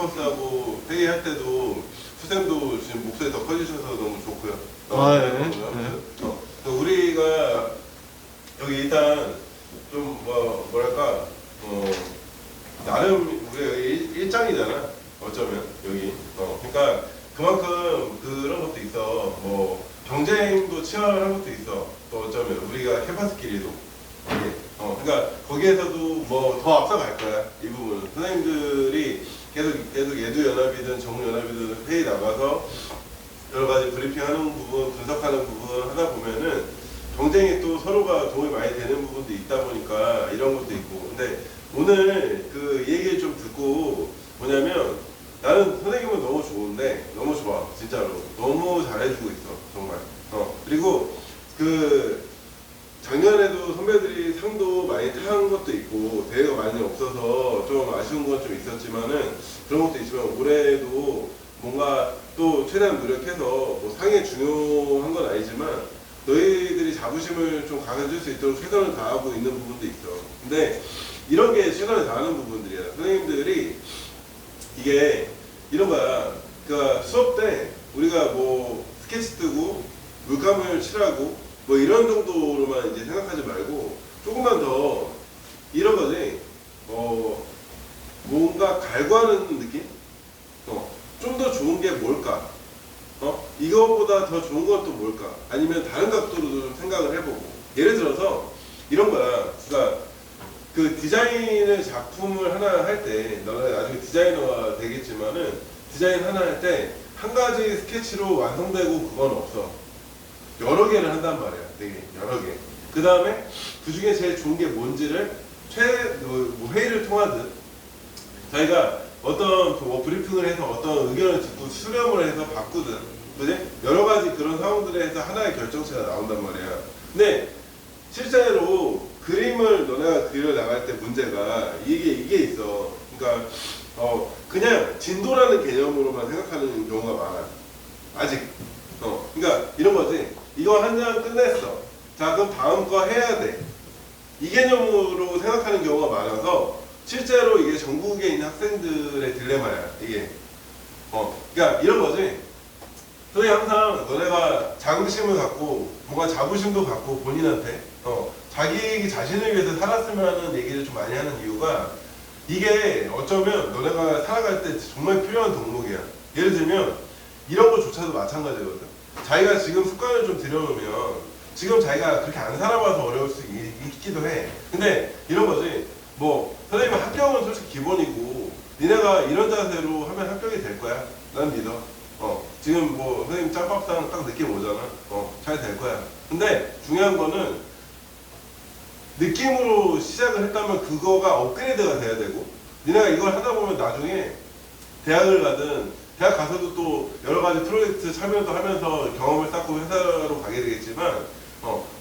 캠퍼스하고 회의할 때도 수쌤도 지금 목소리 더 커지셔서 너무 좋고요. 우리가 여기 일단 좀 뭐랄까 나름 우리가 일장이잖아. 어쩌면 여기 그러니까 그만큼 그런 것도 있어. 뭐 경쟁도 치열한 것도 있어. 또 어쩌면 우리가 캠퍼스끼리도 그러니까 거기에서도 뭐 더 앞서갈 거야. 이 부분은 선생님들이 계속 예두연합이든 정우연합이든 회의 나가서 여러 가지 브리핑하는 부분, 분석하는 부분 하다 보면은 경쟁이 또 서로가 도움이 많이 되는 부분도 있다 보니까 이런 것도 있고. 근데 오늘 그 얘기를 좀 듣고 뭐냐면 나는 선생님은 너무 좋은데 너무 좋아 진짜로 너무 잘해주고 있어 정말. 그리고 그 작년에도 선배들이 상도 많이 탄 것도 있고 대회가 많이 없어서 좀 아쉬운 건 좀 있었지만은 그런 것도 있지만 올해도 뭔가 또 최대한 노력해서 뭐 상이 중요한 건 아니지만 너희들이 자부심을 좀 강해줄 수 있도록 최선을 다하고 있는 부분도 있어. 근데 이런 게 최선을 다하는 부분들이야. 선생님들이 이게 이런 거야. 그러니까 수업 때 우리가 뭐 스케치 뜨고 물감을 칠하고 뭐 이런 정도로만 이제 생각하지 말고 조금만 더 이런 거지. 뭔가 갈구하는 느낌? 좀 더 좋은 게 뭘까? 이거보다 더 좋은 건 또 뭘까? 아니면 다른 각도로도 좀 생각을 해보고. 예를 들어서 이런 거야. 그러니까 그 디자인을 작품을 하나 할 때 너는 나중에 디자이너가 되겠지만은 디자인 하나 할 때 한 가지 스케치로 완성되고 그건 없어. 여러 개를 한단 말이야. 되게 여러 개. 그 다음에 그 중에 제일 좋은 게 뭔지를 뭐 회의를 통하든 자기가 어떤 뭐 브리핑을 해서 어떤 의견을 듣고 수렴을 해서 바꾸든 그지? 여러 가지 그런 상황들에 해서 하나의 결정체가 나온단 말이야. 근데 실제로 그림을 너네가 그려 나갈 때 문제가 이게 있어. 그러니까 그냥 진도라는 개념으로만 생각하는 경우가 많아. 아직. 그러니까 이런 거지. 이거 한 장 끝냈어. 자, 그럼 다음 거 해야 돼. 이 개념으로 생각하는 경우가 많아서 실제로 이게 전국에 있는 학생들의 딜레마야. 이게. 그러니까 이런 거지. 선생님 항상 너네가 자긍심을 갖고 뭔가 자부심도 갖고 본인한테 자기 자신을 위해서 살았으면 하는 얘기를 좀 많이 하는 이유가 이게 어쩌면 너네가 살아갈 때 정말 필요한 덕목이야. 예를 들면 이런 거조차도 마찬가지거든. 자기가 지금 습관을 좀 들여놓으면 지금 자기가 그렇게 안 살아봐서 어려울 수 있기도 해. 근데 이런 거지. 뭐 선생님 합격은 솔직히 기본이고 니네가 이런 자세로 하면 합격이 될 거야. 난 믿어. 지금 뭐 선생님 짬밥상 딱 느낌 오잖아. 잘 될 거야. 근데 중요한 거는 느낌으로 시작을 했다면 그거가 업그레이드가 돼야 되고 니네가 이걸 하다 보면 나중에 대학을 가든 대학 가서도 또 여러 가지 프로젝트 참여도 하면서 경험을 쌓고 회사로 가게 되겠지만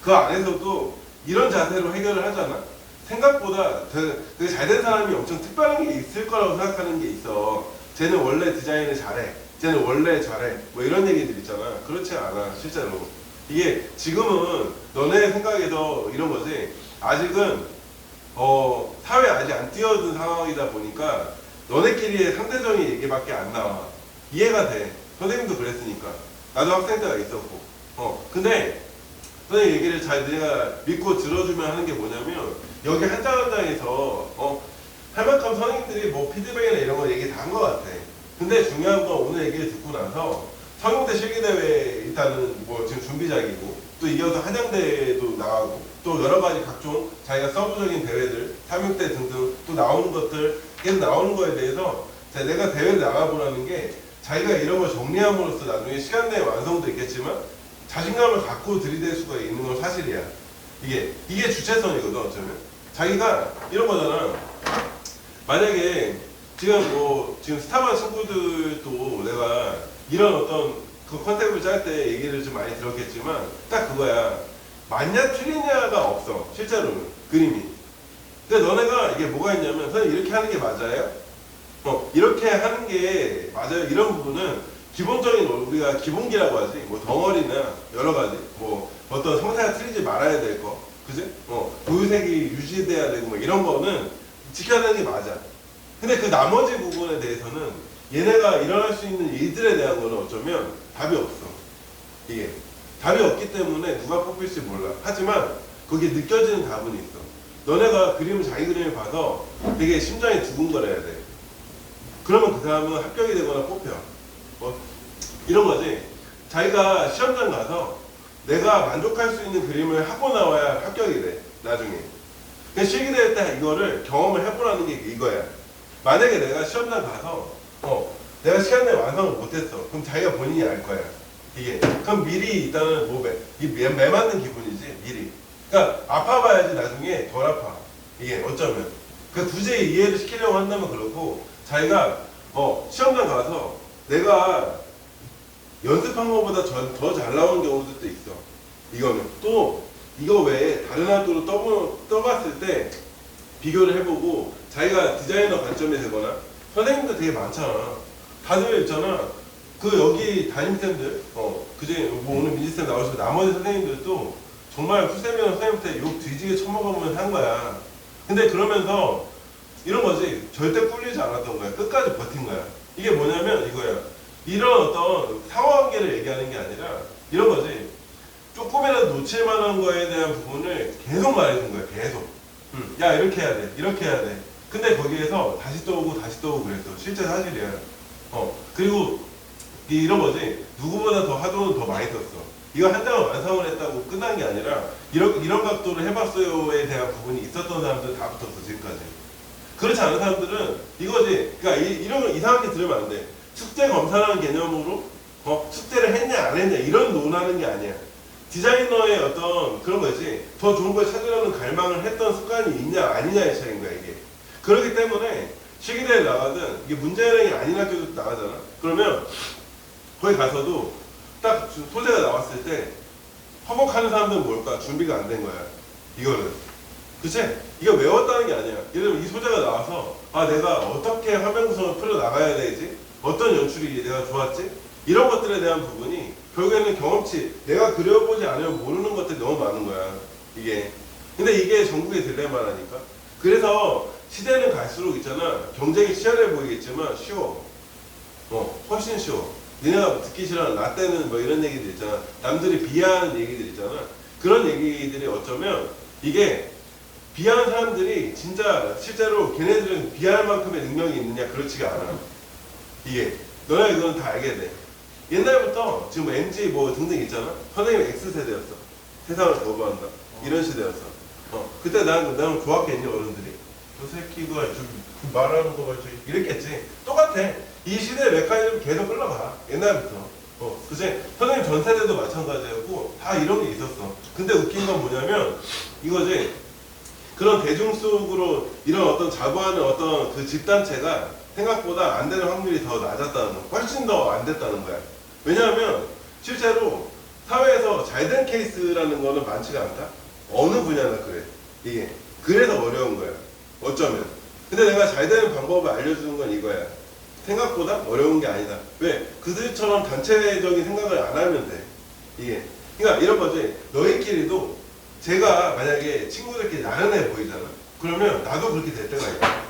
그 안에서도 이런 자세로 해결을 하잖아. 생각보다 되게 잘된 사람이 엄청 특별한 게 있을 거라고 생각하는 게 있어. 쟤는 원래 디자인을 잘해. 쟤는 원래 잘해. 뭐 이런 얘기들 있잖아. 그렇지 않아. 실제로. 이게 지금은 너네 생각에서 이런 거지. 아직은 사회에 아직 안 뛰어든 상황이다 보니까 너네끼리의 상대적인 얘기밖에 안 나와. 이해가 돼. 선생님도 그랬으니까. 나도 학생 때가 있었고. 근데 선생님 얘기를 잘 내가 믿고 들어주면 하는 게 뭐냐면 여기 한 장 한 장에서 할 만큼 선생님들이 뭐 피드백이나 이런 거 얘기 다 한 것 같아. 근데 중요한 건 오늘 얘기를 듣고 나서 성형대 실기대회 일단은 뭐 지금 준비작이고 또 이어서 한양대도 나가고 또 여러 가지 각종 자기가 서브적인 대회들, 삼육대 등등 또 나오는 것들 계속 나오는 거에 대해서 내가 대회를 나가보라는 게 자기가 이런 걸 정리함으로써 나중에 시간 내에 완성도 있겠지만 자신감을 갖고 들이댈 수가 있는 건 사실이야. 이게 주체성이거든. 어쩌면 자기가 이런 거잖아. 만약에 지금 스타반 친구들도 내가 이런 어떤 그 컨셉을 짤 때 얘기를 좀 많이 들었겠지만 딱 그거야. 맞냐 틀리냐가 없어. 실제로는 그림이. 근데 너네가 이게 뭐가 있냐면 선생님 이렇게 하는 게 맞아요? 이렇게 하는 게 맞아요. 이런 부분은 기본적인 우리가 기본기라고 하지. 뭐 덩어리나 여러 가지 뭐 어떤 성사가 틀리지 말아야 될 거, 그지? 도유색이 유지돼야 되고 뭐 이런 거는 지켜야 되는 게 맞아. 근데 그 나머지 부분에 대해서는 얘네가 일어날 수 있는 일들에 대한 거는 어쩌면 답이 없어. 이게 답이 없기 때문에 누가 뽑힐지 몰라. 하지만 거기에 느껴지는 답은 있어. 너네가 그림을 자기 그림을 봐서 되게 심장이 두근거려야 돼. 그러면 그 사람은 합격이 되거나 뽑혀. 이런 거지. 자기가 시험장 가서 내가 만족할 수 있는 그림을 하고 나와야 합격이 돼. 나중에. 실기대회 때 이거를 경험을 해보라는 게 이거야. 만약에 내가 시험장 가서 내가 시간 내에 완성을 못했어. 그럼 자기가 본인이 알 거야. 이게 그럼 미리 일단은 이게 매 맞는 기분이지 미리. 그러니까 아파봐야지 나중에 덜 아파. 이게 어쩌면 그 굳이 이해를 시키려고 한다면 그렇고 자기가 시험장 가서 내가 연습한 것보다 더 잘 나오는 경우도 있어. 이거는 또 이거 외에 다른 학교로 떠봤을 때 비교를 해보고 자기가 디자이너 관점이 되거나 선생님도 되게 많잖아. 다들 있잖아. 그 여기 담임쌤들 그중에 뭐 오늘 민지쌤 나오시고 나머지 선생님들도 정말 풀쌤이랑 선생님한테 욕 뒤지게 처먹으면 한 거야. 근데 그러면서 이런 거지. 절대 꿀리지 않았던 거야. 끝까지 버틴 거야. 이게 뭐냐면 이거야. 이런 어떤 상호관계를 얘기하는 게 아니라 이런 거지. 조금이라도 놓칠 만한 거에 대한 부분을 계속 말해준 거야. 계속. 야 이렇게 해야 돼. 이렇게 해야 돼. 근데 거기에서 다시 떠오고 다시 떠오고 그랬어. 실제 사실이야. 그리고 이런 거지. 누구보다 더 하도는 더 많이 썼어. 이거 한 장을 완성을 했다고 끝난 게 아니라 이런 각도를 해봤어요에 대한 부분이 있었던 사람들 다 붙었어. 지금까지. 그렇지 않은 사람들은 이거지. 그러니까 이런 거 이상하게 들으면 안 돼. 숙제 검사라는 개념으로 숙제를 했냐 안 했냐 이런 논하는 게 아니야. 디자이너의 어떤 그런 거지. 더 좋은 걸 찾으려는 갈망을 했던 습관이 있냐 아니냐의 차이인 거야 이게. 그렇기 때문에 실기대회 나가든 이게 문제행이 아닌 학교도 나가잖아. 그러면 거기 가서도 딱 소재가 나왔을 때 허벅하는 사람들은 뭘까? 준비가 안 된 거야. 이거는. 그치? 이거 외웠다는 게 아니야. 예를 들면 이 소재가 나와서 내가 어떻게 화면 구성을 풀어 나가야 되지? 어떤 연출이 내가 좋았지? 이런 것들에 대한 부분이 결국에는 경험치, 내가 그려보지 않으면 모르는 것들이 너무 많은 거야. 이게. 근데 이게 전국의 딜레마라니까. 그래서 시대는 갈수록 있잖아. 경쟁이 치열해 보이겠지만 쉬워. 훨씬 쉬워. 니네가 듣기 싫어하는 나 때는 뭐 이런 얘기들 있잖아. 남들이 비하하는 얘기들 있잖아. 그런 얘기들이 어쩌면 이게 비하하는 사람들이 진짜 실제로 걔네들은 비하할 만큼의 능력이 있느냐 그렇지가 않아. 이게 너네가 이건 다 알게 돼. 옛날부터 지금 MG 뭐 등등 있잖아. 선생님 X세대였어. 세상을 거부한다. 이런 시대였어. 그때 난 좋았겠니 어른들이? 저 새끼가 말하는 거가 이랬겠지. 똑같아. 이 시대의 메커니즘 계속 흘러가. 옛날부터. 그치? 선생님 전 세대도 마찬가지였고 다 이런 게 있었어. 근데 웃긴 건 뭐냐면 이거지. 그런 대중 속으로 이런 어떤 자부하는 어떤 그 집단체가 생각보다 안 되는 확률이 더 낮았다는 거. 훨씬 더 안 됐다는 거야. 왜냐하면 실제로 사회에서 잘된 케이스라는 거는 많지가 않다. 어느 분야나 그래. 이게. 그래서 어려운 거야. 어쩌면. 근데 내가 잘 되는 방법을 알려주는 건 이거야. 생각보다 어려운 게 아니다. 왜? 그들처럼 단체적인 생각을 안 하면 돼. 이게. 그러니까 이런 거지. 너희끼리도 제가 만약에 친구들끼리 나른해 보이잖아. 그러면 나도 그렇게 될 때가 있다.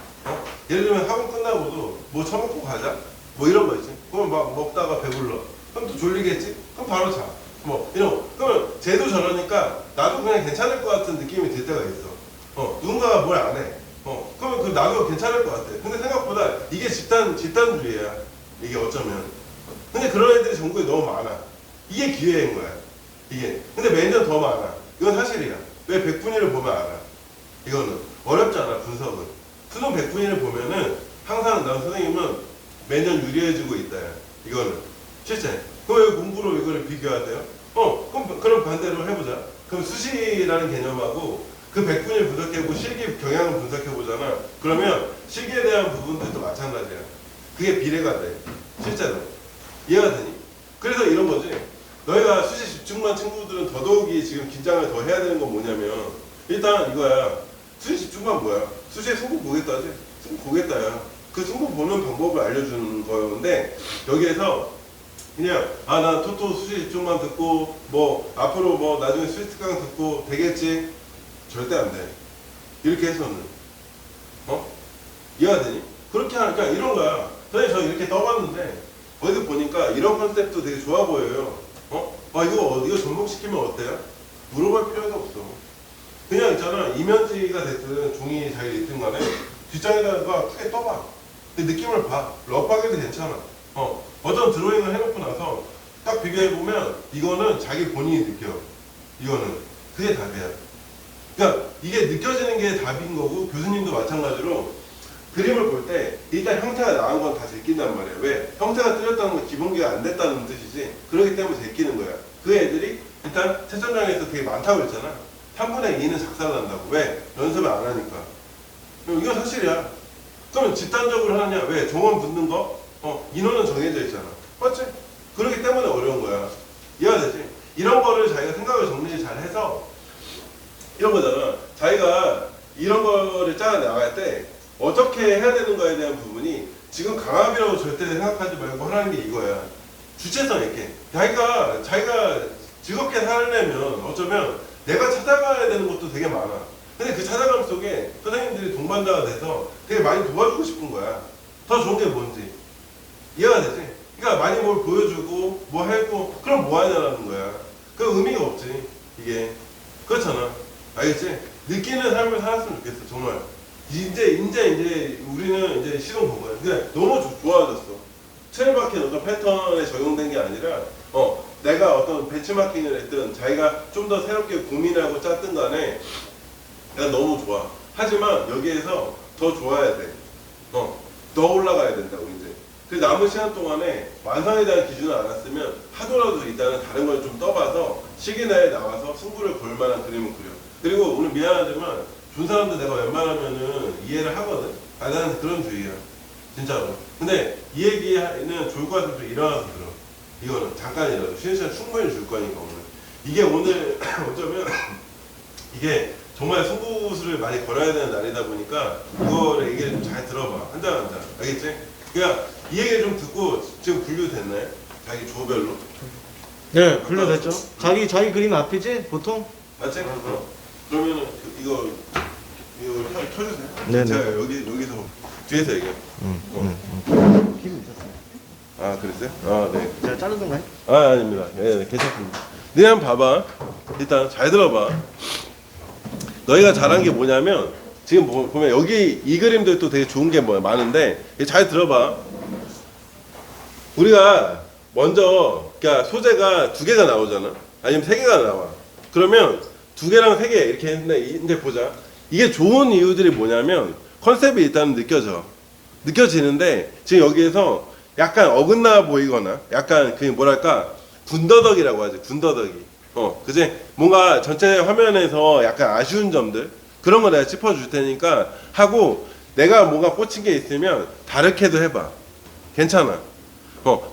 예를 들면 학원 끝나고도 뭐 처먹고 가자? 뭐 이런 거 있지. 그러면 막 먹다가 배불러. 그럼 또 졸리겠지? 그럼 바로 자. 뭐 이런 거. 그러면 쟤도 저러니까 나도 그냥 괜찮을 것 같은 느낌이 들 때가 있어. 누군가가 뭘 안 해. 그러면 나도 괜찮을 것 같아. 근데 생각보다 이게 집단주의야. 이게 어쩌면. 근데 그런 애들이 전국에 너무 많아. 이게 기회인 거야. 이게. 근데 매년 더 많아. 이건 사실이야. 왜 100분위를 보면 알아. 이거는. 어렵잖아, 분석은. 수능 100분위를 보면은 항상 난 선생님은 매년 유리해지고 있다. 이거는. 실제. 그럼 왜 공부로 이거를 비교하대요? 그럼 반대로 해보자. 그럼 수시라는 개념하고 그 100분위를 분석해보고 실기 경향을 분석해보잖아. 그러면 실기에 대한 부분들도 마찬가지야. 그게 비례가 돼. 실제로. 이해가 되니? 그래서 이런 거지. 너희가 수시 집중만 친구들은 더더욱이 지금 긴장을 더 해야 되는 건 뭐냐면 일단 이거야. 수시 집중만 뭐야? 수시에 승부 보겠다지? 승부 보겠다야. 그 승부 보는 방법을 알려주는 거였는데 여기에서 그냥 나 토토 수시 집중만 듣고 뭐 앞으로 뭐 나중에 스위트강 듣고 되겠지? 절대 안 돼. 이렇게 해서는 이해가 되니? 그렇게 하니까 이런 거야. 선생님 저 이렇게 떠봤는데 어디 보니까 이런 컨셉도 되게 좋아 보여요. 이거 접목시키면 어때요? 물어볼 필요도 없어. 그냥 있잖아, 이면지가 됐든 종이 잘 있든 간에 뒷장에다가 크게 떠봐. 근데 느낌을 봐. 럽하게도 괜찮아. 어떤 드로잉을 해놓고 나서 딱 비교해보면 이거는 자기 본인이 느껴. 이거는. 그게 답이야. 그러니까 이게 느껴지는 게 답인 거고, 교수님도 마찬가지로 그림을 볼 때 일단 형태가 나은 건 다 제낀단 말이야. 왜? 형태가 틀렸다는 건 기본기가 안 됐다는 뜻이지. 그렇기 때문에 제끼는 거야. 그 애들이 일단 채점장에서 되게 많다고 했잖아. 3분의 2는 작살난다고. 왜? 연습을 안 하니까. 이건 사실이야. 그러면 집단적으로 하느냐? 왜? 종원 붙는 거? 인원은 정해져 있잖아. 맞지? 그렇기 때문에 어려운 거야. 이해가 되지? 이런 거를 자기가 생각을 정리 잘 해서 이런 거잖아. 자기가 이런 거를 짜 나갈 때 어떻게 해야 되는 거에 대한 부분이 지금 강압이라고 절대 생각하지 말고 하라는 게 이거야. 주체성 있게. 자기가 즐겁게 살려면 어쩌면 내가 찾아가야 되는 것도 되게 많아. 근데 그 찾아감 속에 선생님들이 동반자가 돼서 되게 많이 도와주고 싶은 거야. 더 좋은 게 뭔지. 이해가 되지? 그러니까 많이 뭘 보여주고 뭐 하고 그럼 뭐 하냐라는 거야. 그 의미가 없지. 이게. 그렇잖아. 알겠지? 느끼는 삶을 살았으면 좋겠어. 정말. 이제 우리는 이제 시동 건 거야. 근데 너무 좋아졌어. 틀에박힌 어떤 패턴에 적용된 게 아니라 내가 어떤 벤치마킹을 했든 자기가 좀 더 새롭게 고민하고 짰든 간에 난 너무 좋아. 하지만 여기에서 더 좋아야 돼. 더 올라가야 된다고 이제. 그 남은 시간 동안에 완성에 대한 기준을 알았으면 하더라도 일단은 다른 걸 좀 떠봐서 시기 내에 나와서 승부를 걸 만한 그림을 그려. 그리고 오늘 미안하지만 준 사람도 내가 웬만하면은 이해를 하거든. 나는 그런 주의야. 진짜로. 근데 이 얘기는 좋을 것 같아서 일어나서 들어. 이거는 잠깐이라도 쉬는 시간 충분히 줄 거니까 오늘. 이게 오늘 어쩌면 이게 정말 승부수를 많이 걸어야 되는 날이다 보니까 이거를 얘기를 좀 잘 들어봐. 한 장 한 장. 알겠지? 그러니까 이 얘기를 좀 듣고 지금 분류됐나요? 자기 조별로? 네, 분류됐죠. 자기 그림 앞이지 보통? 맞지? 그러면은 이거 켜주세요. 네네. 제가 여기서 뒤에서 얘기해요. 힘이 있었어요. 아 그랬어요? 아 네. 제가 자르던가요? 아닙니다. 예, 괜찮습니다. 니네 한번 봐봐. 일단 잘 들어봐. 너희가 잘한 게 뭐냐면 지금 보면 여기 이 그림들 또 되게 좋은 게 많은데 잘 들어봐. 우리가 먼저 그러니까 소재가 2개가 나오잖아. 아니면 3개가 나와. 그러면 2개랑 3개 이렇게 했는데 이제 보자. 이게 좋은 이유들이 뭐냐면 컨셉이 일단 느껴지는데 지금 여기에서 약간 어긋나 보이거나 약간 그 뭐랄까 군더더기라고 하지. 군더더기. 그지? 뭔가 전체 화면에서 약간 아쉬운 점들 그런 거 내가 짚어줄 테니까 하고 내가 뭔가 꽂힌 게 있으면 다르게도 해봐. 괜찮아.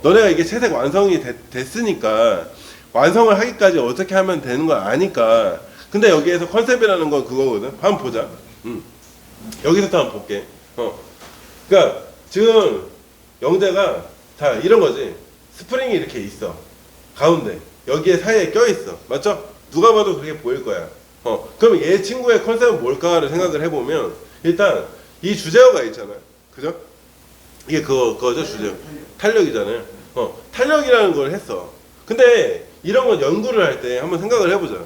너네가 이게 채색 완성이 됐으니까 완성을 하기까지 어떻게 하면 되는 걸 아니까. 근데 여기에서 컨셉이라는 건 그거거든. 한번 보자. 여기서부터 한번 볼게. 그러니까 지금 영재가 자 이런 거지. 스프링이 이렇게 있어. 가운데 여기에 사이에 껴있어. 맞죠? 누가 봐도 그렇게 보일 거야. 그럼 얘 친구의 컨셉은 뭘까를 생각을 해보면 일단 이 주제어가 있잖아. 그죠? 이게 그거죠 주제어. 탄력이잖아요. 탄력이라는 걸 했어. 근데 이런 건 연구를 할 때 한번 생각을 해보자.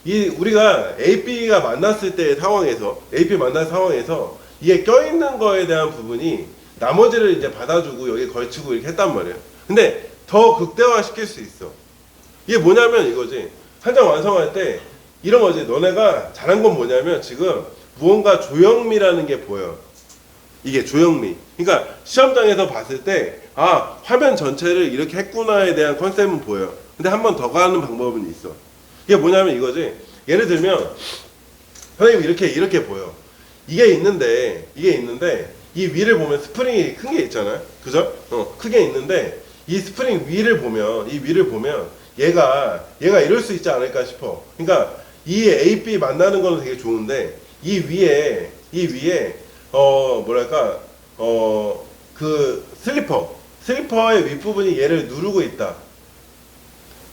우리가 AP가 만났을 때의 상황에서 AP 만난 상황에서 이게 껴있는 거에 대한 부분이 나머지를 이제 받아주고 여기 걸치고 이렇게 했단 말이야. 근데 더 극대화 시킬 수 있어. 이게 뭐냐면 이거지. 한 장 완성할 때 이런 거지. 너네가 잘한 건 뭐냐면 지금 무언가 조형미라는 게 보여. 이게 조형미. 그러니까 시험장에서 봤을 때 아 화면 전체를 이렇게 했구나에 대한 컨셉은 보여. 근데 한 번 더 가는 방법은 있어. 이게 뭐냐면 이거지. 예를 들면 선생님 이렇게 보여. 이게 있는데 이 위를 보면 스프링이 큰 게 있잖아요. 그죠? 크게 있는데 이 스프링 위를 보면 얘가 이럴 수 있지 않을까 싶어. 그러니까 이 AP 만나는 거는 되게 좋은데 이 위에 뭐랄까 그 슬리퍼의 윗부분이 얘를 누르고 있다.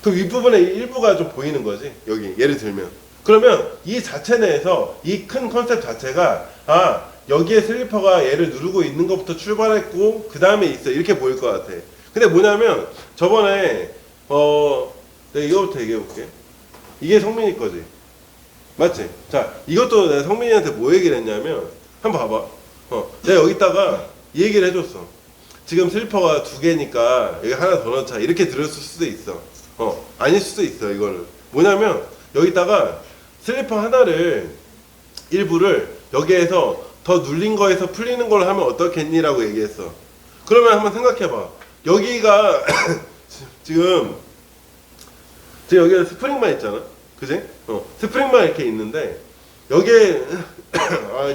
그 윗부분의 일부가 좀 보이는 거지. 여기 예를 들면 그러면 이 자체 내에서 이 큰 컨셉 자체가 아 여기에 슬리퍼가 얘를 누르고 있는 것부터 출발했고 그 다음에 있어 이렇게 보일 것 같아. 근데 뭐냐면 저번에 내가 이거부터 얘기해 볼게. 이게 성민이 거지, 맞지? 자, 이것도 내가 성민이한테 뭐 얘기를 했냐면 한번 봐봐. 내가 여기다가 이 얘기를 해줬어. 지금 슬리퍼가 2개니까 여기 하나 더 넣자 이렇게 들었을 수도 있어. 아닐 수도 있어. 이거는 뭐냐면 여기다가 슬리퍼 하나를 일부를 여기에서 더 눌린 거에서 풀리는 걸 하면 어떻겠니라고 얘기했어. 그러면 한번 생각해봐. 여기가 지금 여기에 스프링만 있잖아, 그지? 스프링만 이렇게 있는데 여기에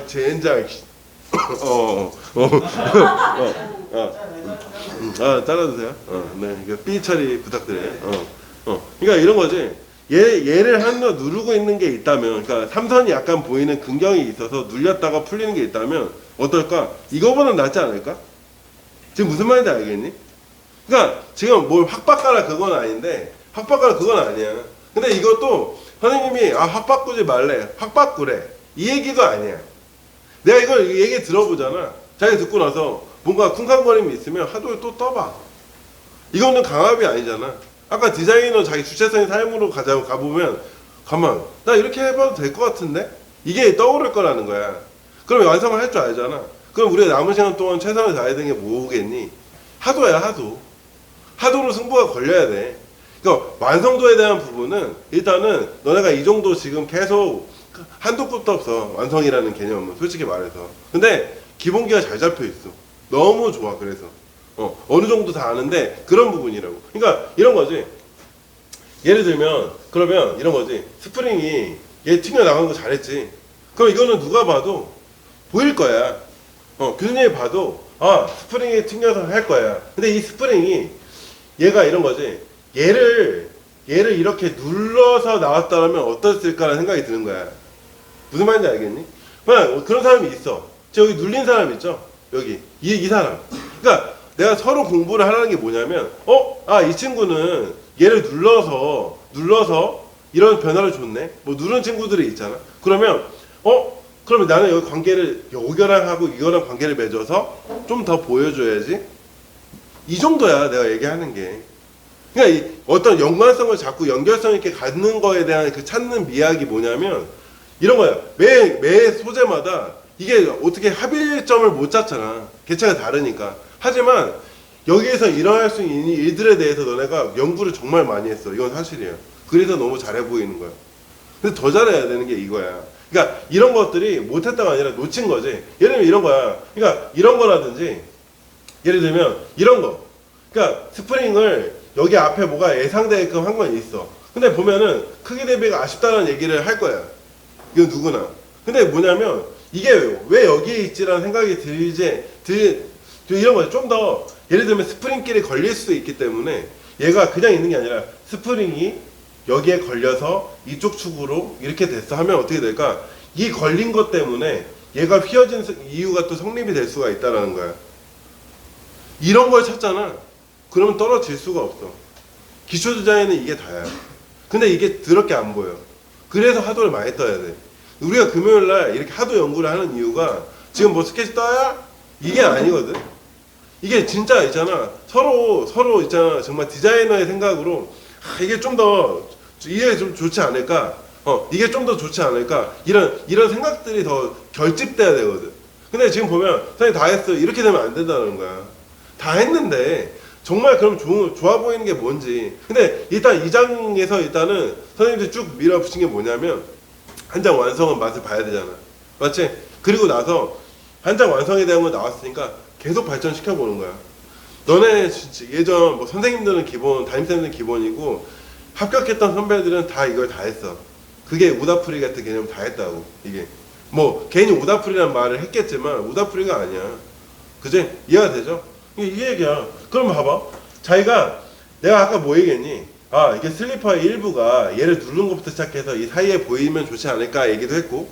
젠장 잘라주세요. 네, 이거 삐 처리 부탁드려요. 그러니까 이런 거지. 얘를 하나 누르고 있는 게 있다면, 그러니까 삼선이 약간 보이는 근경이 있어서 눌렸다가 풀리는 게 있다면 어떨까? 이거보다 낫지 않을까? 지금 무슨 말인지 알겠니? 그러니까 지금 뭘 확 바꿔라 그건 아닌데, 확 바꿔라 그건 아니야. 근데 이것도 선생님이 확 바꾸지 말래, 확 바꾸래 이 얘기도 아니야. 내가 이걸 얘기 들어보잖아. 자기 듣고 나서 뭔가 쿵쾅거림이 있으면 하도 또 떠봐. 이거는 강압이 아니잖아. 아까 디자이너 자기 주체성의 삶으로 가보면 가만 나 이렇게 해봐도 될 것 같은데 이게 떠오를 거라는 거야. 그럼 완성을 할 줄 알잖아. 그럼 우리가 남은 시간 동안 최선을 다해야 되는 게 뭐겠니? 하도야. 하도로 승부가 걸려야 돼. 그러니까 완성도에 대한 부분은 일단은 너네가 이 정도 지금 계속 한도 끝도 없어. 완성이라는 개념은 솔직히 말해서. 근데 기본기가 잘 잡혀 있어. 너무 좋아. 그래서 어느 정도 다 아는데 그런 부분이라고. 그러니까 이런 거지. 예를 들면 그러면 이런 거지. 스프링이 얘 튕겨 나간 거 잘했지. 그럼 이거는 누가 봐도 보일 거야. 교수님이 봐도 스프링이 튕겨서 할 거야. 근데 이 스프링이 얘가 이런 거지. 얘를 이렇게 눌러서 나왔다면 어땠을까라는 생각이 드는 거야. 무슨 말인지 알겠니? 그런 사람이 있어. 여기 눌린 사람 있죠? 여기 이 사람. 그러니까 내가 서로 공부를 하라는 게 뭐냐면 이 친구는 얘를 눌러서 이런 변화를 줬네. 뭐 누른 친구들이 있잖아. 그러면 그러면 나는 여기 관계를 이거랑 하고 이거랑 관계를 맺어서 좀 더 보여줘야지. 이 정도야 내가 얘기하는 게. 그러니까 어떤 연관성을 자꾸 연결성 있게 갖는 거에 대한 그 찾는 미학이 뭐냐면 이런 거야. 매 소재마다 이게 어떻게 합일점을 못 찾잖아. 개체가 다르니까. 하지만 여기에서 일어날 수 있는 일들에 대해서 너네가 연구를 정말 많이 했어. 이건 사실이에요. 그래서 너무 잘해 보이는 거야. 근데 더 잘해야 되는 게 이거야. 그러니까 이런 것들이 못했다가 아니라 놓친 거지. 예를 들면 이런 거야. 그러니까 이런 거라든지 예를 들면 이런 거. 그러니까 스프링을 여기 앞에 뭐가 예상되게끔 한 건 있어. 근데 보면은 크기 대비가 아쉽다는 얘기를 할 거야. 이건 누구나. 근데 뭐냐면 이게 왜 여기에 있지라는 생각이 이런 거죠. 좀 더 예를 들면 스프링끼리 걸릴 수도 있기 때문에 얘가 그냥 있는 게 아니라 스프링이 여기에 걸려서 이쪽 축으로 이렇게 됐어 하면 어떻게 될까? 이 걸린 것 때문에 얘가 휘어진 이유가 또 성립이 될 수가 있다는 거야. 이런 걸 찾잖아. 그러면 떨어질 수가 없어. 기초 디자인은 이게 다야. 근데 이게 더럽게 안 보여. 그래서 하도를 많이 떠야 돼. 우리가 금요일날 이렇게 하도 연구를 하는 이유가 지금 뭐 스케치 떠야? 이게 아니거든. 이게 진짜 있잖아. 서로 있잖아. 정말 디자이너의 생각으로 이게 좀 더 이게 좀 좋지 않을까? 이게 좀 더 좋지 않을까? 이런 생각들이 더 결집돼야 되거든. 근데 지금 보면 선생님 다 했어. 이렇게 되면 안 된다는 거야. 다 했는데 정말 그럼 좋아 보이는 게 뭔지. 근데 일단 이 장에서 일단은 선생님들이 쭉 밀어붙인 게 뭐냐면 한 장 완성은 맛을 봐야 되잖아. 맞지? 그리고 나서 한 장 완성에 대한 거 나왔으니까 계속 발전시켜 보는 거야. 너네 예전 뭐 선생님들은 기본, 담임쌤들은 기본이고 합격했던 선배들은 다 이걸 다 했어. 그게 우다풀이 같은 개념 다 했다고. 이게 뭐 괜히 우다풀이라는 말을 했겠지만 우다풀이가 아니야. 그지? 이해가 되죠? 이 얘기야. 그럼 봐봐. 자기가 내가 아까 뭐 얘기했니? 이게 슬리퍼의 일부가 얘를 누른 것부터 시작해서 이 사이에 보이면 좋지 않을까 얘기도 했고,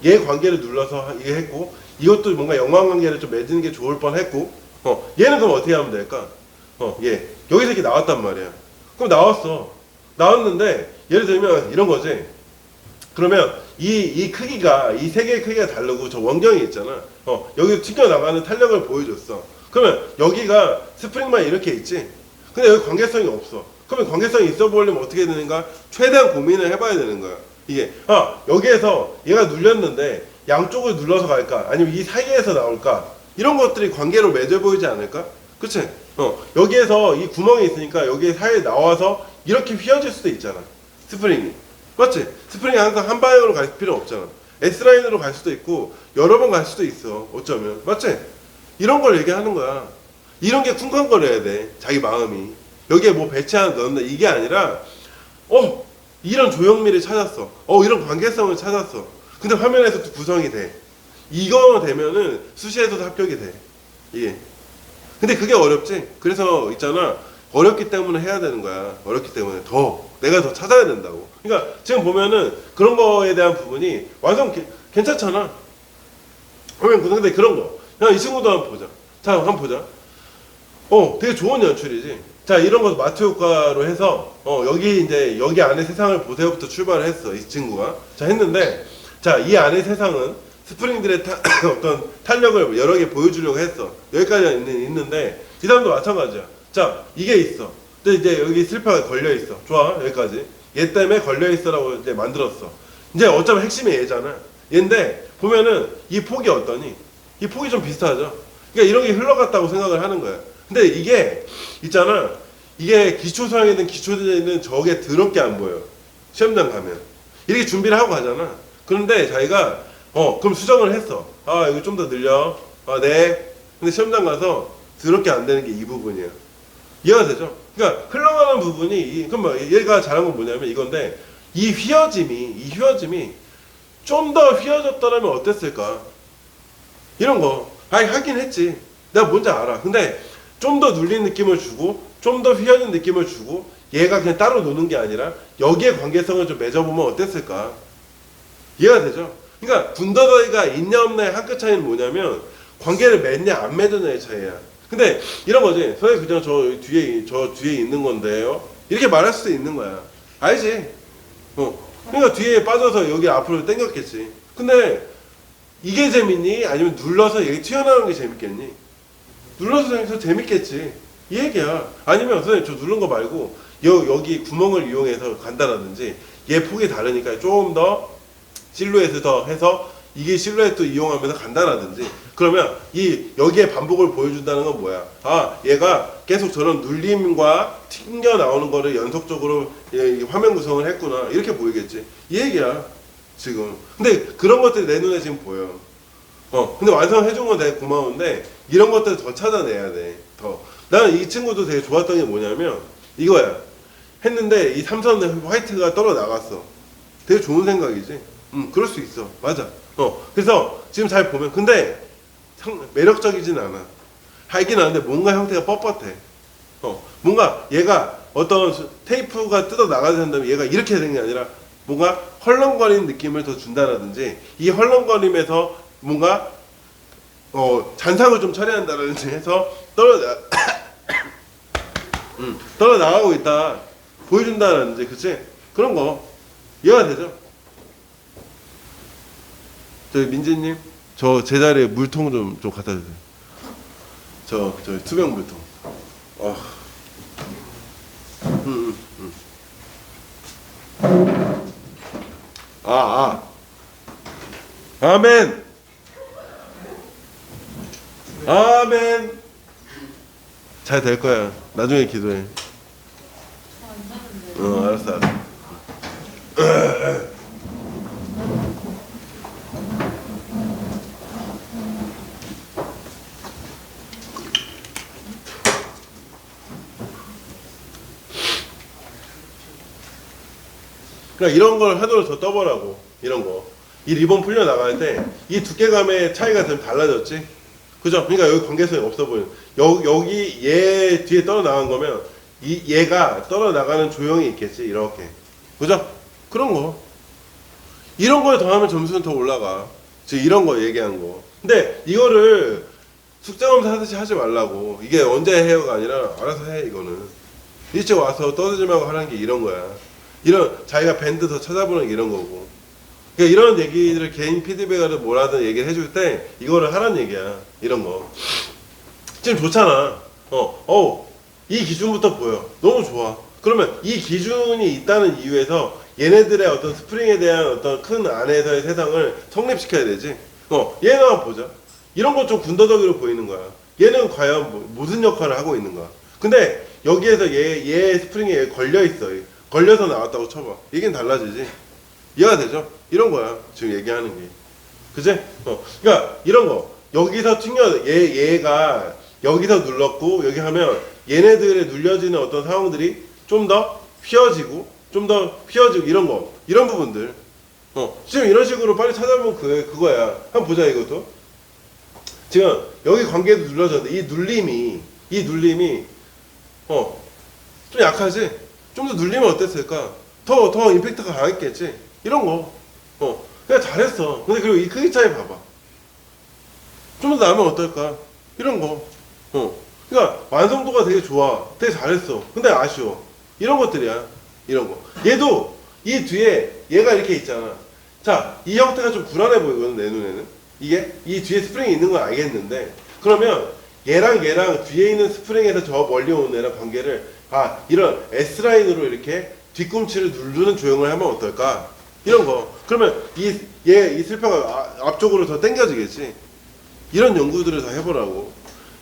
얘 관계를 눌러서 이게 했고, 이것도 뭔가 연관관계를 좀 맺는 게 좋을 뻔 했고, 얘는 그럼 어떻게 하면 될까? 얘 여기서 이렇게 나왔단 말이야. 그럼 나왔는데 예를 들면 이런 거지. 그러면 이 크기가, 이 세 개의 크기가 다르고 저 원경이 있잖아. 여기 튕겨나가는 탄력을 보여줬어. 그러면 여기가 스프링만 이렇게 있지? 근데 여기 관계성이 없어. 그러면 관계성이 있어 보려면 어떻게 되는가? 최대한 고민을 해봐야 되는 거야. 이게, 여기에서 얘가 눌렸는데 양쪽을 눌러서 갈까? 아니면 이 사이에서 나올까? 이런 것들이 관계로 맺어 보이지 않을까? 그치? 여기에서 이 구멍이 있으니까 여기 사이에 나와서 이렇게 휘어질 수도 있잖아. 스프링이. 맞지? 스프링이 항상 한 방향으로 갈 필요 없잖아. S라인으로 갈 수도 있고 여러 번 갈 수도 있어. 어쩌면. 맞지? 이런 걸 얘기하는 거야. 이런 게 쿵쾅거려야 돼. 자기 마음이. 여기에 뭐 배치 하나 넣는다. 이게 아니라 이런 조형미를 찾았어. 이런 관계성을 찾았어. 근데 화면에서도 구성이 돼. 이거 되면은 수시에서도 합격이 돼. 이게. 근데 그게 어렵지. 그래서 있잖아. 어렵기 때문에 해야 되는 거야. 어렵기 때문에 내가 더 찾아야 된다고. 그러니까 지금 보면은 그런 거에 대한 부분이 완성 괜찮잖아. 근데 그런 거. 이 친구도 한번 보자. 자, 한번 보자. 되게 좋은 연출이지. 자, 이런 거 마트 효과로 해서 여기 안에 세상을 보세요부터 출발을 했어. 이 친구가. 자, 했는데 자, 이 안에 세상은 스프링들의 어떤 탄력을 여러 개 보여주려고 했어. 여기까지 있는데 이 사람도 마찬가지야. 자, 이게 있어. 근데 이제 여기 슬퍼가 걸려 있어. 좋아, 여기까지. 얘 때문에 걸려 있어라고 이제 만들었어. 이제 어쩌면 핵심이 얘잖아. 얘인데 보면은 이 폭이 어떠니? 이 폭이 좀 비슷하죠. 그러니까 이런 게 흘러갔다고 생각을 하는 거야. 근데 이게 있잖아. 이게 기초수학이든 기초대는 저게 더럽게 안 보여. 시험장 가면 이렇게 준비를 하고 가잖아. 그런데 자기가 그럼 수정을 했어. 이거 좀 더 늘려. 네. 근데 시험장 가서 더럽게 안 되는 게 이 부분이야. 이해가 되죠? 그러니까 흘러가는 부분이 그럼 얘가 잘한 건 뭐냐면 이건데 이 휘어짐이 좀 더 휘어졌더라면 어땠을까? 이런 거. 하긴 했지. 내가 뭔지 알아. 근데 좀 더 눌린 느낌을 주고 좀 더 휘어진 느낌을 주고 얘가 그냥 따로 노는 게 아니라 여기에 관계성을 좀 맺어보면 어땠을까? 이해가 되죠? 그러니까 군더더기가 있냐 없냐의 한 끗 차이는 뭐냐면 관계를 맺냐 안 맺느냐의 차이야. 근데 이런 거지. 선생님 그냥 저 뒤에 있는 건데요. 이렇게 말할 수도 있는 거야. 알지? 그러니까 뒤에 빠져서 여기 앞으로 당겼겠지. 근데 이게 재밌니? 아니면 눌러서 여기 튀어나오는 게 재밌겠니? 눌러서 재밌겠지. 이 얘기야. 아니면 선생님 저 누른 거 말고 여기 구멍을 이용해서 간다라든지 얘 폭이 다르니까 조금 더 실루엣을 더 해서 이게 실루엣도 이용하면서 간다라든지 그러면 여기에 반복을 보여준다는 건 뭐야? 얘가 계속 저런 눌림과 튕겨 나오는 거를 연속적으로 화면 구성을 했구나. 이렇게 보이겠지. 이 얘기야. 지금. 근데 그런 것들이 내 눈에 지금 보여. 근데 완성해준 건 되게 고마운데 이런 것들을 더 찾아내야 돼. 나는 이 친구도 되게 좋았던 게 뭐냐면 이거야. 했는데 이 삼선 화이트가 떨어 나갔어. 되게 좋은 생각이지. 그럴 수 있어. 맞아. 그래서 지금 잘 보면 근데 매력적이진 않아. 하긴 하는데 뭔가 형태가 뻣뻣해. 뭔가 얘가 어떤 테이프가 뜯어 나가야 된다면 얘가 이렇게 되는 게 아니라 뭔가 헐렁거리는 느낌을 더 준다라든지 이 헐렁거림에서 뭔가 잔상을 좀 처리한다라든지 해서 떨어 나가고 있다 보여준다라든지 그치? 그런 거 이해가 되죠? 저기 민지님 저 제자리에 물통 좀 갖다 주세요. 저 투명 물통. 아멘. 아멘. 잘 될 거야. 나중에 기도해. 알았어. 그러니까 이런 걸 하도록 더 떠보라고. 이런 거. 이 리본 풀려 나갈 때 이 두께감의 차이가 좀 달라졌지. 그죠? 그러니까 여기 관계성이 없어 보이는. 여기 얘 뒤에 떨어 나간 거면 얘가 떨어 나가는 조형이 있겠지. 이렇게. 그죠? 그런 거. 이런 거에 더하면 점수는 더 올라가. 지금 이런 거 얘기한 거. 근데 이거를 숙제검사 하듯이 하지 말라고. 이게 언제 해요가 아니라 알아서 해 이거는. 일찍 와서 떠들지 말고 하라는 게 이런 거야. 이런 자기가 밴드 더 찾아보는 게 이런 거고. 그러니까 이런 얘기들을 개인 피드백을 뭐라든 얘기를 해줄 때 이거를 하라는 얘기야. 이런 거. 지금 좋잖아. 이 기준부터 보여. 너무 좋아. 그러면 이 기준이 있다는 이유에서 얘네들의 어떤 스프링에 대한 어떤 큰 안에서의 세상을 성립시켜야 되지. 얘는 한번 보자. 이런 것 좀 군더더기로 보이는 거야. 얘는 과연 무슨 역할을 하고 있는 거야. 근데 여기에서 얘 스프링에 걸려있어. 걸려서 나왔다고 쳐봐. 얘기는 달라지지. 이해가 되죠? 이런 거야. 지금 얘기하는 게. 그치? 그러니까 이런 거. 여기서 얘가 여기서 눌렀고 여기 하면 얘네들의 눌려지는 어떤 상황들이 좀 더 휘어지고 이런 거. 이런 부분들. 지금 이런 식으로 빨리 찾아보면 그거야. 한번 보자 이것도. 지금 여기 관계도 눌러졌는데 이 눌림이 좀 약하지? 좀 더 눌리면 어땠을까? 더 임팩트가 강했겠지? 이런 거. 그냥 잘했어. 근데 그리고 이 크기 차이 봐봐. 좀 더 나으면 어떨까? 이런 거. 그러니까 완성도가 되게 좋아. 되게 잘했어. 근데 아쉬워. 이런 것들이야. 이런 거. 얘도 이 뒤에 얘가 이렇게 있잖아. 자, 이 형태가 좀 불안해 보이거든, 내 눈에는. 이게 이 뒤에 스프링이 있는 건 알겠는데, 그러면 얘랑 뒤에 있는 스프링에서 저 멀리 오는 애랑 관계를 이런 S라인으로 이렇게 뒤꿈치를 누르는 조형을 하면 어떨까? 이런 거. 그러면 이 슬퍼가 앞쪽으로 더 당겨지겠지. 이런 연구들을 다 해보라고.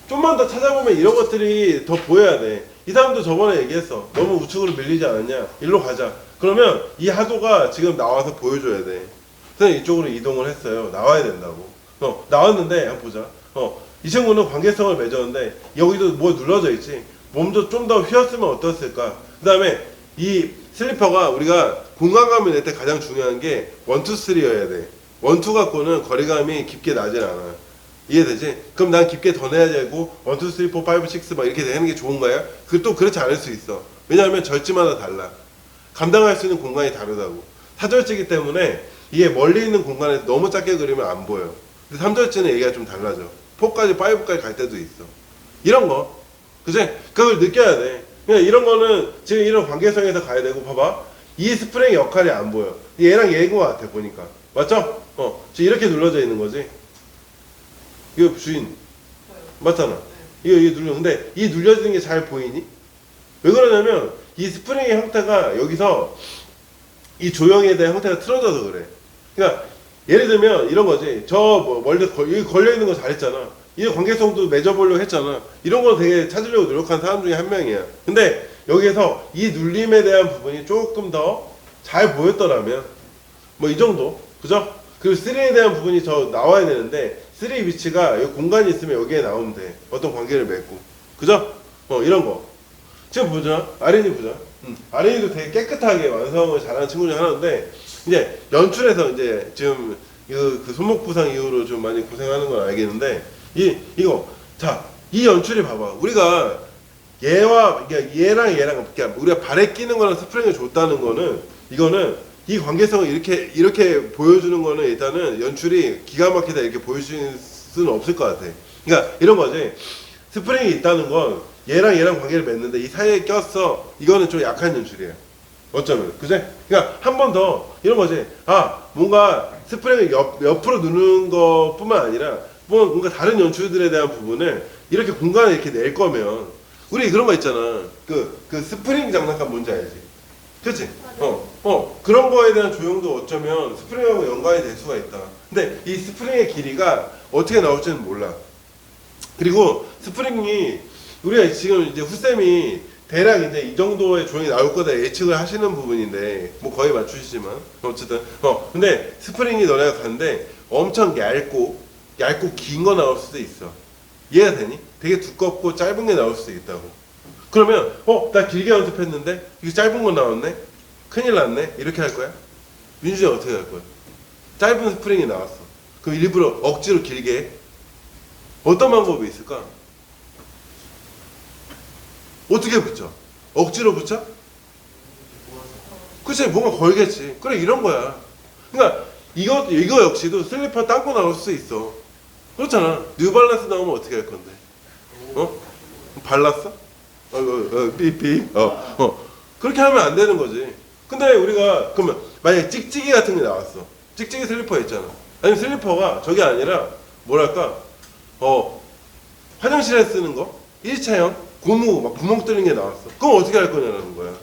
좀만 더 찾아보면 이런 것들이 더 보여야 돼. 이 사람도 저번에 얘기했어. 너무 우측으로 밀리지 않았냐? 일로 가자. 그러면 이 하도가 지금 나와서 보여줘야 돼. 그래서 이쪽으로 이동을 했어요. 나와야 된다고. 나왔는데 한번 보자. 이 친구는 관계성을 맺었는데 여기도 뭐 눌러져 있지. 몸도 좀 더 휘었으면 어떻을까? 그 다음에 이 슬리퍼가 우리가 공간감을 낼 때 가장 중요한 게 1, 2, 3여야 돼. 1, 2 갖고는 거리감이 깊게 나질 않아. 이해되지? 그럼 난 깊게 더 내야 되고 1, 2, 3, 4, 5, 6 막 이렇게 되는 게 좋은 거야? 또 그렇지 않을 수 있어. 왜냐하면 절지마다 달라. 감당할 수 있는 공간이 다르다고. 사절지기 때문에 이게 멀리 있는 공간에서 너무 작게 그리면 안 보여. 근데 3절지는 얘기가 좀 달라져. 4까지 5까지 갈 때도 있어. 이런 거. 그치? 그걸 느껴야 돼. 그냥 이런 거는 지금 이런 관계성에서 가야 되고, 봐봐. 이 스프링의 역할이 안 보여. 얘랑 얘인 것 같아, 보니까. 맞죠? 지금 이렇게 눌러져 있는 거지. 이거 주인. 맞잖아. 이거 눌려. 근데 이 눌려지는 게 잘 보이니? 왜 그러냐면, 이 스프링의 형태가 여기서 이 조형에 대한 형태가 틀어져서 그래. 그러니까, 예를 들면 이런 거지. 멀리 여기 걸려있는 거 잘했잖아. 이 관계성도 맺어보려고 했잖아. 이런 거 되게 찾으려고 노력한 사람 중에 한 명이야. 근데 여기에서 이 눌림에 대한 부분이 조금 더 잘 보였더라면 뭐 이 정도. 그죠? 그리고 3에 대한 부분이 더 나와야 되는데 3 위치가 여기 공간이 있으면 여기에 나오면 돼. 어떤 관계를 맺고. 그죠? 이런 거. 지금 보자. 아린이 보자. 아린이도 되게 깨끗하게 완성을 잘하는 친구 중에 하나인데 이제 연출에서 이제 지금 그 손목 부상 이후로 좀 많이 고생하는 건 알겠는데 이거 자, 이 연출이 봐봐. 우리가 얘랑 그러니까 우리가 발에 끼는 거랑 스프링을 줬다는 거는 이거는 이 관계성을 이렇게 보여주는 거는 일단은 연출이 기가 막히다 이렇게 보여줄 수는 없을 것 같아. 그러니까 이런 거지. 스프링이 있다는 건 얘랑 관계를 맺는데 이 사이에 꼈어. 이거는 좀 약한 연출이에요. 어쩌면. 그지? 그러니까 한 번 더 이런 거지. 뭔가 스프링을 옆으로 누르는 것 뿐만 아니라 뭔가 다른 연출들에 대한 부분을 이렇게 공간을 이렇게 낼 거면 우리 그런 거 있잖아. 그 스프링 장난감 뭔지 알지? 그치? 그런 거에 대한 조형도 어쩌면 스프링하고 연관이 될 수가 있다. 근데 이 스프링의 길이가 어떻게 나올지는 몰라. 그리고 스프링이 우리가 지금 이제 후쌤이 대략 이제 이 정도의 조형이 나올 거다 예측을 하시는 부분인데 뭐 거의 맞추시지만 어쨌든 근데 스프링이 너네가 가는데 엄청 얇고 긴 거 나올 수도 있어. 이해가 되니? 되게 두껍고 짧은 게 나올 수도 있다고. 그러면 나 길게 연습했는데 이거 짧은 거 나왔네? 큰일 났네? 이렇게 할 거야? 민준이 어떻게 할 거야? 짧은 스프링이 나왔어. 그럼 일부러 억지로 길게 해? 어떤 방법이 있을까? 어떻게 붙여? 억지로 붙여? 그치, 뭔가 걸겠지. 그래, 이런 거야. 그러니까 이거 역시도 슬리퍼 딴 거 나올 수 있어. 그렇잖아. 뉴발란스 나오면 어떻게 할 건데? 발랐어? 삐삐. 그렇게 하면 안 되는 거지. 근데 우리가 그러면 만약에 찍찍이 같은 게 나왔어. 찍찍이 슬리퍼 있잖아. 아니 슬리퍼가 저게 아니라 뭐랄까 화장실에 쓰는 거 1차형 고무 막 구멍 뚫린 게 나왔어. 그럼 어떻게 할 거냐라는 거야.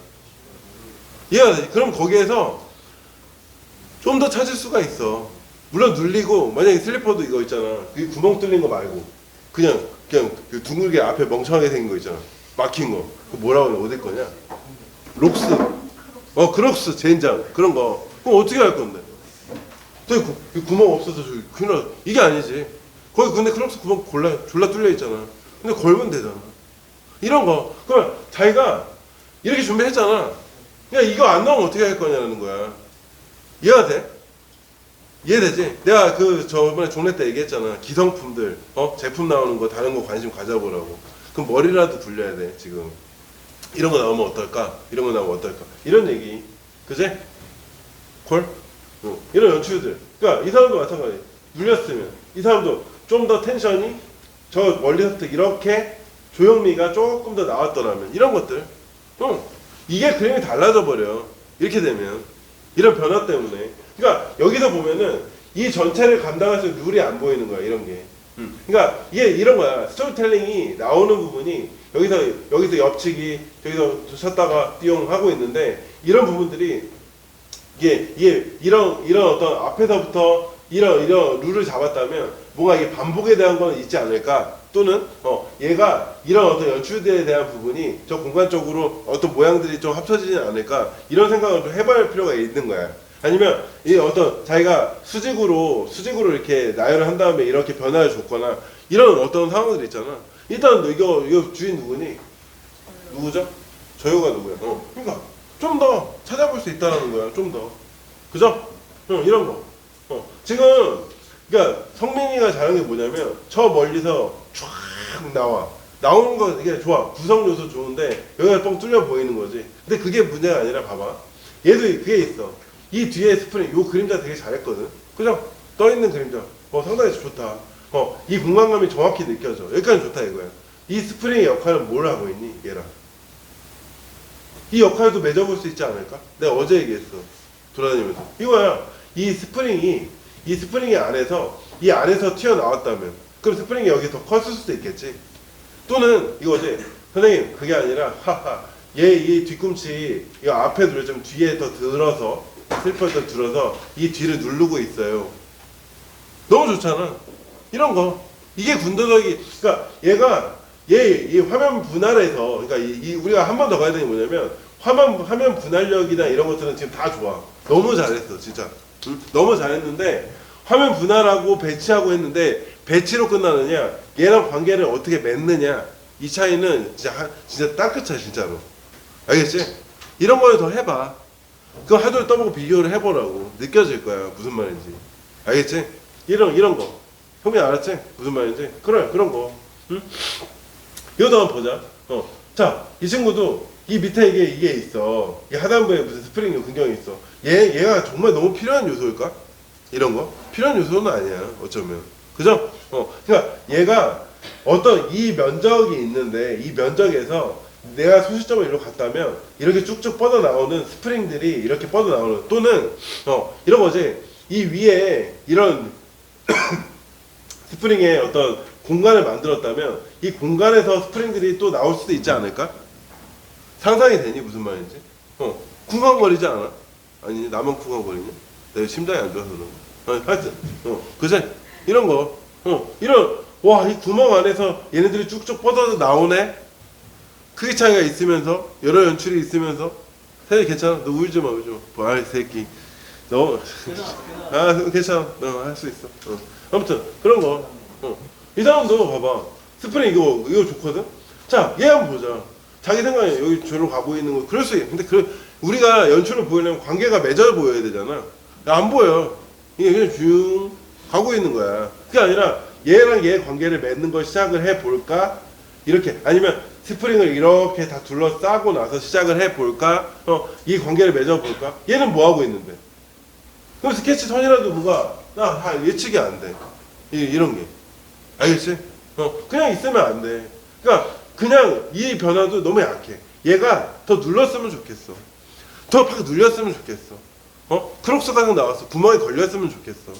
이해가 되지? 그럼 거기에서 좀 더 찾을 수가 있어. 물론 눌리고 만약에 슬리퍼도 이거 있잖아. 그 구멍 뚫린 거 말고 그냥 그 둥글게 앞에 멍청하게 생긴 거 있잖아. 막힌 거. 그 뭐라고 그래? 어디 거냐? 록스. 크록스 젠장 그런 거. 그럼 어떻게 할 건데? 저기 구멍 없어서 저기 큰일 나. 이게 아니지. 거기 근데 크록스 구멍 졸라 뚫려 있잖아. 근데 걸면 되잖아. 이런 거. 그러면 자기가 이렇게 준비했잖아. 그냥 이거 안 나오면 어떻게 할 거냐는 거야. 이해가 돼? 이해되지? 내가 저번에 종례 때 얘기했잖아. 기성품들, 제품 나오는 거 다른 거 관심 가져보라고. 그럼 머리라도 굴려야 돼, 지금. 이런 거 나오면 어떨까? 이런 거 나오면 어떨까? 이런 얘기. 그지? 콜? 이런 연출들. 그러니까 이 사람도 마찬가지. 눌렸으면 이 사람도 좀 더 텐션이 저 멀리서부터 이렇게 조형미가 조금 더 나왔더라면 이런 것들. 이게 그림이 달라져 버려. 이렇게 되면 이런 변화 때문에. 그러니까 여기서 보면은 이 전체를 감당할 수 있는 룰이 안 보이는 거야. 이런 게. 그러니까 이게 이런 거야. 스토리텔링이 나오는 부분이 여기서 옆치기, 여기서 쳤다가 띠용 하고 있는데 이런 부분들이 이게 이런 어떤 앞에서부터 이런 룰을 잡았다면 뭔가 이게 반복에 대한 건 있지 않을까? 또는 얘가 이런 어떤 연출들에 대한 부분이 저 공간적으로 어떤 모양들이 좀 합쳐지지 않을까? 이런 생각을 좀 해봐야 필요가 있는 거야. 아니면 이 어떤 자기가 수직으로 이렇게 나열을 한 다음에 이렇게 변화를 줬거나 이런 어떤 상황들이 있잖아. 일단 이거 주인 누구니? 누구죠? 저요가 누구야? 그러니까 좀 더 찾아볼 수 있다는 거야. 좀 더. 그죠? 이런 거. 지금 그러니까 성민이가 잘하는 게 뭐냐면 저 멀리서 쫙 나오는 거 이게 좋아. 구성 요소 좋은데 여기가 뻥 뚫려 보이는 거지. 근데 그게 문제가 아니라 봐봐. 얘도 그게 있어. 이 뒤에 스프링, 요 그림자 되게 잘했거든. 그죠? 떠 있는 그림자. 상당히 좋다. 이 공간감이 정확히 느껴져. 여기까지 좋다 이거야. 이 스프링의 역할은 뭘 하고 있니? 얘랑. 이 역할도 맺어볼 수 있지 않을까? 내가 어제 얘기했어. 돌아다니면서. 이거야. 이 스프링이 안에서 튀어나왔다면, 그럼 스프링이 여기 더 컸을 수도 있겠지. 또는 이거지. 선생님, 그게 아니라, 이 뒤꿈치, 이거 앞에 눌러주면 뒤에 더 들어서, 슬퍼 더 들어서, 이 뒤를 누르고 있어요. 너무 좋잖아. 이런 거. 이게 군더더기, 그러니까 이 화면 분할에서, 그러니까 우리가 한 번 더 가야 되는 게 뭐냐면, 화면 분할력이나 이런 것들은 지금 다 좋아. 너무 잘했어, 진짜. 너무 잘했는데, 화면 분할하고 배치하고 했는데, 배치로 끝나느냐, 얘랑 관계를 어떻게 맺느냐, 이 차이는 진짜 땅끝 차이, 진짜로. 알겠지? 이런 거를 더 해봐. 그거 하루에 떠보고 비교를 해보라고. 느껴질 거야, 무슨 말인지. 알겠지? 이런 거. 형님 알았지? 무슨 말인지? 그래, 그런 거. 응? 이것도 한번 보자. 자, 이 친구도 이 밑에 이게 있어. 이 하단부에 무슨 스프링 근경이 있어. 얘가 정말 너무 필요한 요소일까? 이런 거? 필요한 요소는 아니야. 어쩌면. 그죠? 그러니까 얘가 어떤 이 면적이 있는데 이 면적에서 내가 소시점을 이리로 갔다면 이렇게 쭉쭉 뻗어 나오는 스프링들이 이렇게 뻗어 나오는 또는 이런 거지. 이 위에 이런 스프링의 어떤 공간을 만들었다면 이 공간에서 스프링들이 또 나올 수도 있지 않을까? 상상이 되니 무슨 말인지? 쿵쾅거리지 않아? 아니 나만 쿵쾅거리냐? 내가 심장이 안 좋아서 그런 거. 하여튼 그지? 이런 거 와 이 구멍 안에서 얘네들이 쭉쭉 뻗어서 나오네? 크기 차이가 있으면서 여러 연출이 있으면서 사실 괜찮아. 너 울지 마. 이 새끼 너 괜찮아. 너 할 수 있어. 아무튼 그런 거. 이 사람도 봐봐. 스프링 이거 좋거든. 자, 얘 한번 보자. 자기 생각에 여기 저로 가고 있는 거 그럴 수 있어. 근데 우리가 연출을 보이려면 관계가 맺어 보여야 되잖아. 안 보여. 이게 그냥 쭉 가고 있는 거야. 그게 아니라 얘랑 얘 관계를 맺는 걸 시작을 해 볼까? 이렇게 아니면 스프링을 이렇게 다 둘러싸고 나서 시작을 해 볼까? 이 관계를 맺어 볼까? 얘는 뭐 하고 있는데? 그럼 스케치 선이라도 나 예측이 안 돼. 이런 게. 알겠지? 그냥 있으면 안 돼. 그러니까 그냥 이 변화도 너무 약해. 얘가 더 눌렀으면 좋겠어. 더 팍 눌렸으면 좋겠어. 크록스 가격 나왔어. 구멍에 걸렸으면 좋겠어.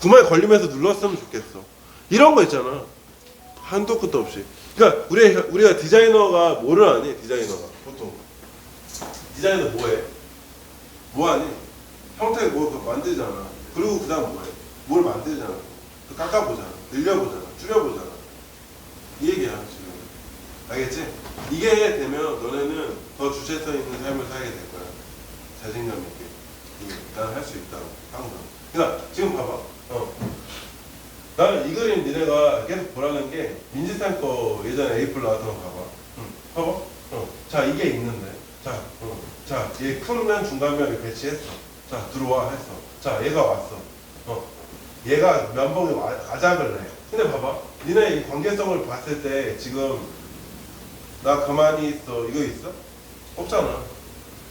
구멍에 걸리면서 눌렀으면 좋겠어. 이런 거 있잖아. 한도 끝도 없이. 그러니까 우리가 디자이너가 뭐를 아니? 디자이너가 보통 디자이너 뭐해? 뭐하니? 형태 뭐 만들잖아. 그리고 그다음 뭐해? 뭘 만들잖아. 깎아보잖아. 늘려보잖아. 줄여보잖아. 이 얘기야 지금. 알겠지? 이게 되면 너네는 더 주체성 있는 삶을 살게 될 거야. 자신감 있게. 난 할 수 있다고 항상. 그러니까 지금 봐봐. 나는 이 그림 니네가 계속 보라는 게 민지쌤 거 예전에 에이플 나왔던 거 봐봐. 봐봐. 자 이게 있는데. 자, 얘 큰 면 중간면을 배치했어. 자 들어와 했어. 자 얘가 왔어. 얘가 면봉에 아작을 내. 근데 봐봐. 니네 이 관계성을 봤을 때 지금 나 가만히 있어. 이거 있어? 없잖아.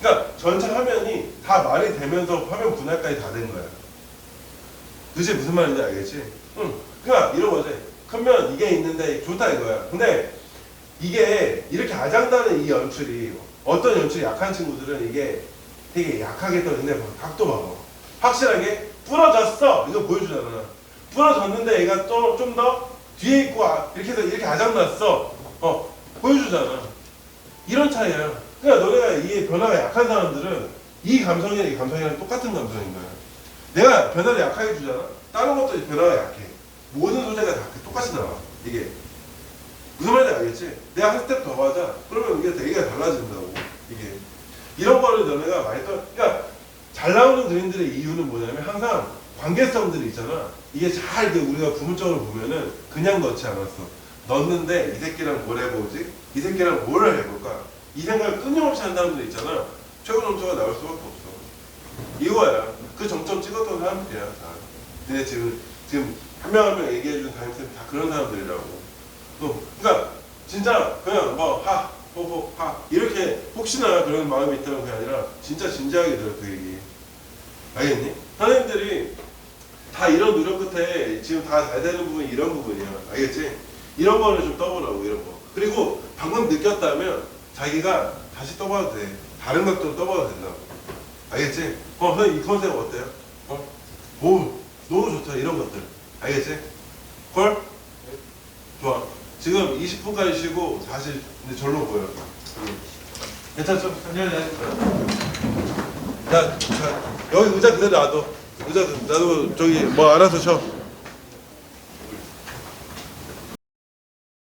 그러니까 전체 화면이 다 말이 되면서 화면 분할까지 다 된 거야. 그치? 무슨 말인지 알겠지? 그러니까 이런 거지. 크면 이게 있는데 좋다 이거야. 근데 이게 이렇게 아장나는 이 연출이 어떤 연출이 약한 친구들은 이게 되게 약하게 떠는데 각도 봐봐. 확실하게 부러졌어. 이거 보여주잖아. 부러졌는데 얘가 또 좀 더 뒤에 있고 이렇게 해서 이렇게 아장났어. 보여주잖아. 이런 차이야. 그러니까 너네가 이 변화가 약한 사람들은 이 감성이랑 이 감성이랑 똑같은 감성인 거야. 내가 변화를 약하게 주잖아. 다른 것도 변화가 약해. 모든 소재가 다 똑같이 나와. 이게 무슨 말인지 알겠지? 내가 한 스텝 더 가자. 그러면 이게 되게 달라진다고. 이게 이런 거를 너네가 많이 그러니까 잘 나오는 그림들의 이유는 뭐냐면 항상 관계성들이 있잖아. 이게 잘 이렇게 우리가 구문적으로 보면은 그냥 넣지 않았어. 넣었는데 이 새끼랑 뭘 해보지? 이 새끼랑 뭘 해볼까? 이 생각을 끊임없이 하는 사람들 있잖아. 최고 점수가 나올 수밖에 없어. 이거야. 그 정점 찍었던 사람들이야. 다. 근데 지금 한 명 한 명 얘기해주는 담임쌤이 다 그런 사람들이라고. 그러니까 진짜 그냥 뭐 하 이렇게 혹시나 그런 마음이 있다는 게 아니라 진짜 진지하게 들어 그 얘기. 알겠니? 선생님들이 다 이런 노력 끝에 지금 다 잘 되는 부분이 이런 부분이야. 알겠지? 이런 거를 좀 떠보라고 이런 거. 그리고 방금 느꼈다면 자기가 다시 떠봐도 돼. 다른 각도로 떠봐도 된다고. 알겠지? 선생님 이 컨셉 어때요? 오 너무 좋다 이런 것들. 알겠지? 콜? 좋아. 지금 20분까지 쉬고 다시 이제 절로 보여. 괜찮죠? 네. 자, 여기 의자 그대로 놔둬. 의자 놔두고 저기 뭐 알아서 쳐.